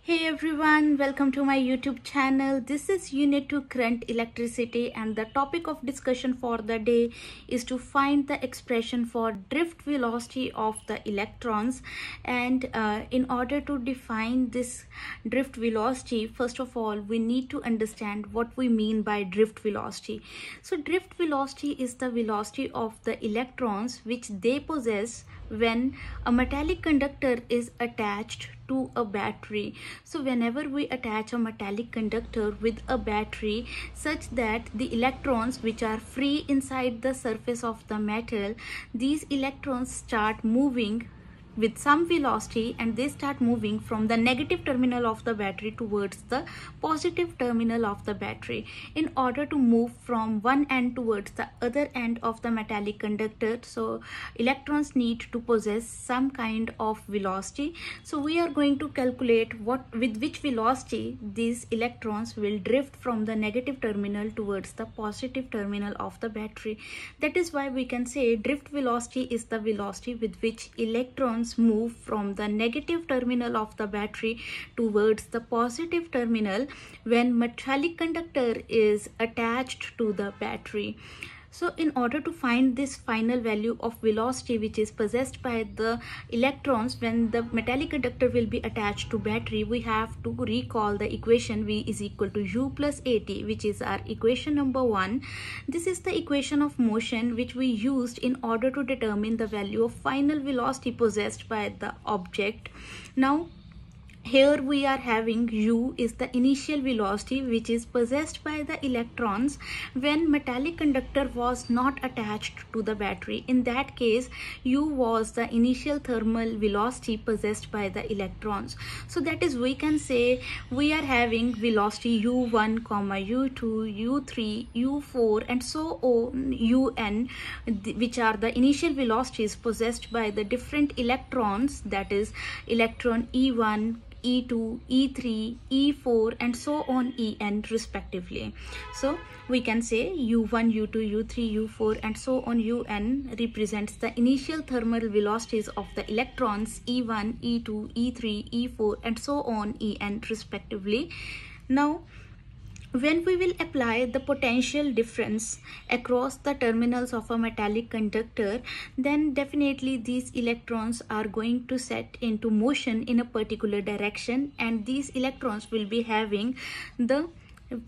Hey everyone, welcome to my YouTube channel. This is Unit 2 Current Electricity, and the topic of discussion for the day is to find the expression for drift velocity of the electrons. And in order to define this drift velocity, first of all we need to understand what we mean by drift velocity. So drift velocity is the velocity of the electrons which they possess when a metallic conductor is attached to a battery. So whenever we attach a metallic conductor with a battery such that the electrons which are free inside the surface of the metal, these electrons start moving with some velocity, and they start moving from the negative terminal of the battery towards the positive terminal of the battery. In order to move from one end towards the other end of the metallic conductor, so electrons need to possess some kind of velocity. So we are going to calculate with which velocity these electrons will drift from the negative terminal towards the positive terminal of the battery. That is why we can say drift velocity is the velocity with which electrons move from the negative terminal of the battery towards the positive terminal when metallic conductor is attached to the battery. So in order to find this final value of velocity which is possessed by the electrons when the metallic conductor will be attached to battery, we have to recall the equation V is equal to U plus AT, which is our equation number 1. This is the equation of motion which we used in order to determine the value of final velocity possessed by the object. Now here we are having U is the initial velocity which is possessed by the electrons when metallic conductor was not attached to the battery. In that case, U was the initial thermal velocity possessed by the electrons. So that is, we can say we are having velocity U1, U2, U3, U4 and so on Un, which are the initial velocities possessed by the different electrons, that is electron E1, E2, E3, E4 and so on En respectively. So we can say U1, U2, U3, U4 and so on Un represents the initial thermal velocities of the electrons E1, E2, E3, E4 and so on En respectively. Now when we will apply the potential difference across the terminals of a metallic conductor, then definitely these electrons are going to set into motion in a particular direction, and these electrons will be having the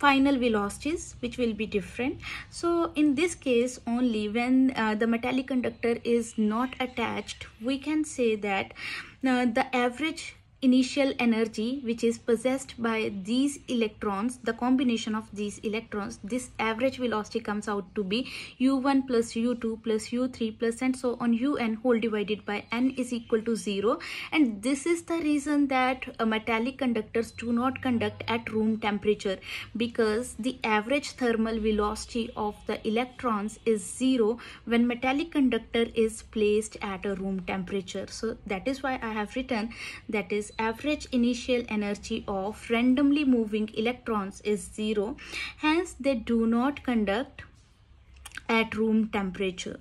final velocities which will be different. So in this case only, when the metallic conductor is not attached, we can say that the average initial energy which is possessed by these electrons, the combination of these electrons, this average velocity comes out to be U1 plus U2 plus U3 plus and so on Un whole divided by N is equal to 0. And this is the reason that metallic conductors do not conduct at room temperature, because the average thermal velocity of the electrons is 0 when metallic conductor is placed at a room temperature. So that is why I have written that is average initial energy of randomly moving electrons is 0, hence they do not conduct at room temperature.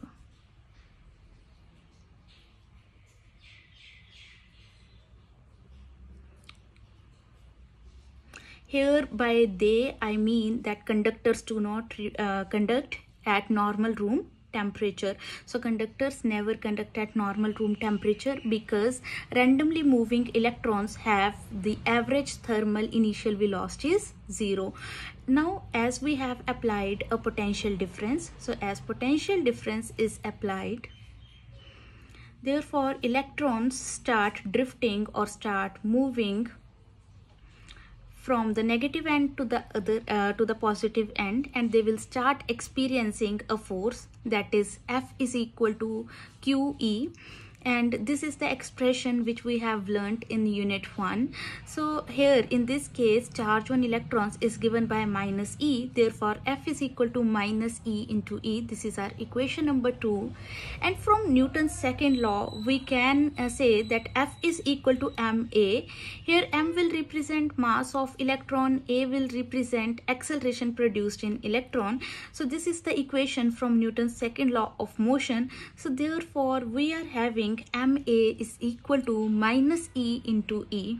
Here by they I mean that conductors do not conduct at normal room temperature. So conductors never conduct at normal room temperature because randomly moving electrons have the average thermal initial velocity is 0. Now as we have applied a potential difference, so as potential difference is applied, therefore electrons start drifting or start moving from the negative end to the other to the positive end, and they will start experiencing a force, that is F is equal to QE, and this is the expression which we have learnt in unit 1. So here in this case charge on electrons is given by minus E, therefore F is equal to minus E into E. This is our equation number 2. And from Newton's second law we can say that F is equal to ma. Here m will represent mass of electron, a will represent acceleration produced in electron. So this is the equation from Newton's second law of motion. So therefore we are having ma is equal to minus E into E.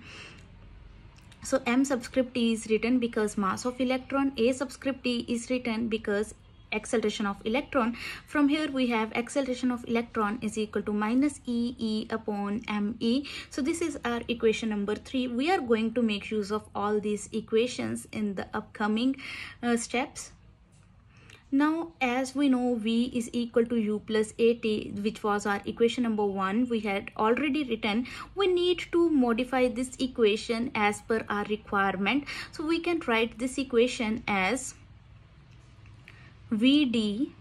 So m subscript t is written because mass of electron, a subscript t is written because acceleration of electron. From here we have acceleration of electron is equal to minus e upon me. So this is our equation number 3. We are going to make use of all these equations in the upcoming steps. Now, as we know, v is equal to u plus at, which was our equation number 1 we had already written. We need to modify this equation as per our requirement. So we can write this equation as vd,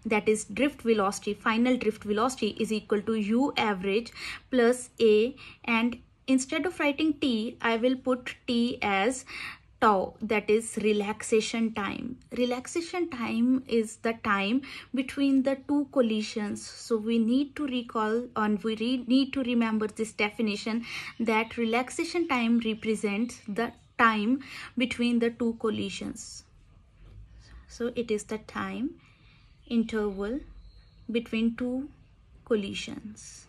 that is drift velocity, final drift velocity, is equal to u average plus a, and instead of writing t, I will put t as tau, that is relaxation time. Relaxation time is the time between the two collisions. So we need to recall and need to remember this definition, that relaxation time represents the time between the two collisions. So it is the time interval between two collisions.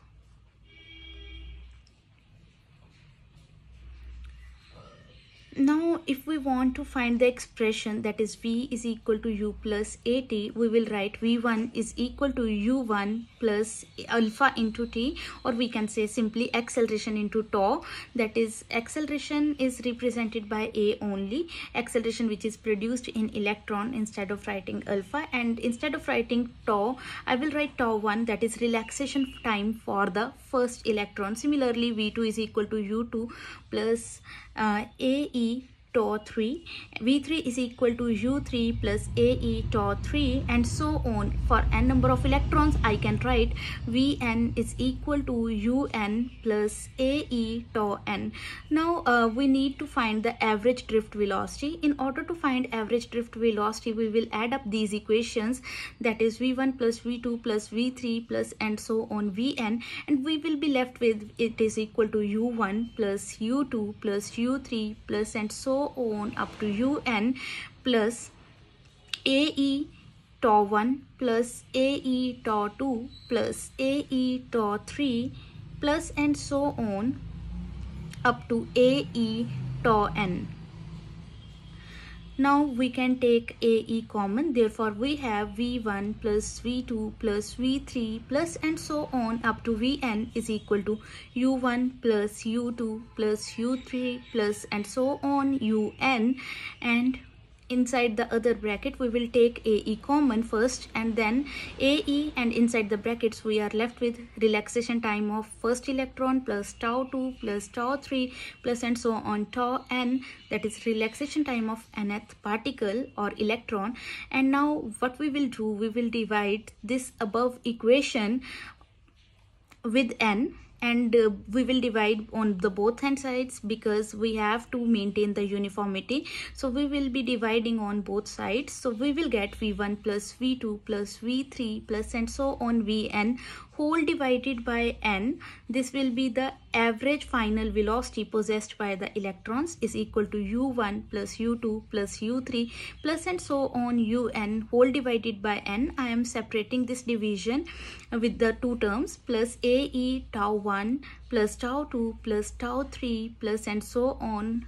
Now, if we want to find the expression, that is v is equal to u plus at, we will write v1 is equal to u1 plus alpha into t, or we can say simply acceleration into tau. That is, acceleration is represented by a only, acceleration which is produced in electron, instead of writing alpha, and instead of writing tau, I will write tau1, that is relaxation time for the first electron. Similarly, v2 is equal to u2 plus ae tau 3, v3 is equal to u3 plus ae tau 3, and so on. For n number of electrons, I can write vn is equal to un plus ae tau n. Now we need to find the average drift velocity. In order to find average drift velocity, we will add up these equations, that is v1 plus v2 plus v3 plus and so on vn, and we will be left with it is equal to u1 plus u2 plus u3 plus and so on up to un plus ae tau 1 plus ae tau 2 plus ae tau 3 plus and so on up to ae tau n. Now we can take ae common, therefore we have v1 plus v2 plus v3 plus and so on up to vn is equal to u1 plus u2 plus u3 plus and so on un, and inside the other bracket we will take ae common first and then ae, and inside the brackets we are left with relaxation time of first electron plus tau 2 plus tau 3 plus and so on tau n, that is relaxation time of nth particle or electron. And now what we will do, we will divide this above equation with n, and we will divide on the both hand sides because we have to maintain the uniformity. So we will be dividing on both sides. So we will get v1 plus v2 plus v3 plus and so on vn whole divided by n. This will be the average final velocity possessed by the electrons is equal to u1 plus u2 plus u3 plus and so on un whole divided by n. I am separating this division with the two terms, plus ae tau 1 plus tau 2 plus tau 3 plus and so on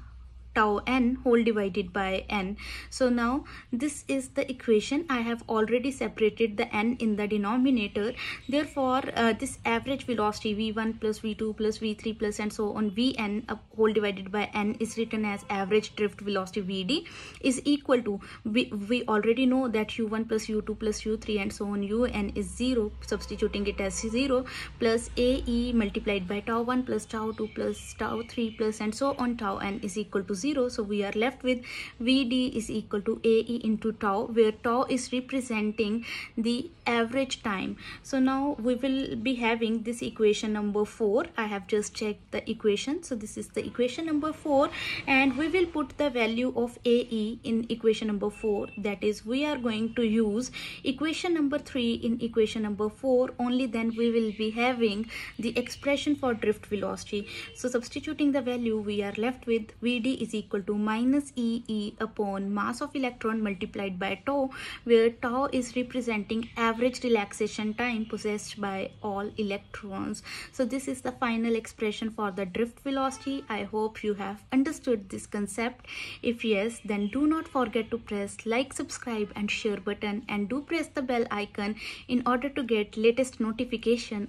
tau n whole divided by n. So now this is the equation. I have already separated the n in the denominator. Therefore this average velocity v1 plus v2 plus v3 plus and so on vn whole divided by n is written as average drift velocity vd is equal to, we already know that u1 plus u2 plus u3 and so on un is 0, substituting it as 0, plus ae multiplied by tau 1 plus tau 2 plus tau 3 plus and so on tau n is equal to 0. So we are left with vd is equal to ae into tau, where tau is representing the average time. So now we will be having this equation number 4. I have just checked the equation. So this is the equation number 4, and we will put the value of ae in equation number 4. That is, we are going to use equation number 3 in equation number 4. Only then we will be having the expression for drift velocity. So substituting the value, we are left with vd is is equal to minus E upon mass of electron multiplied by tau, where tau is representing average relaxation time possessed by all electrons. So this is the final expression for the drift velocity. I hope you have understood this concept. If yes, then do not forget to press like, subscribe and share button, and do press the bell icon in order to get latest notification.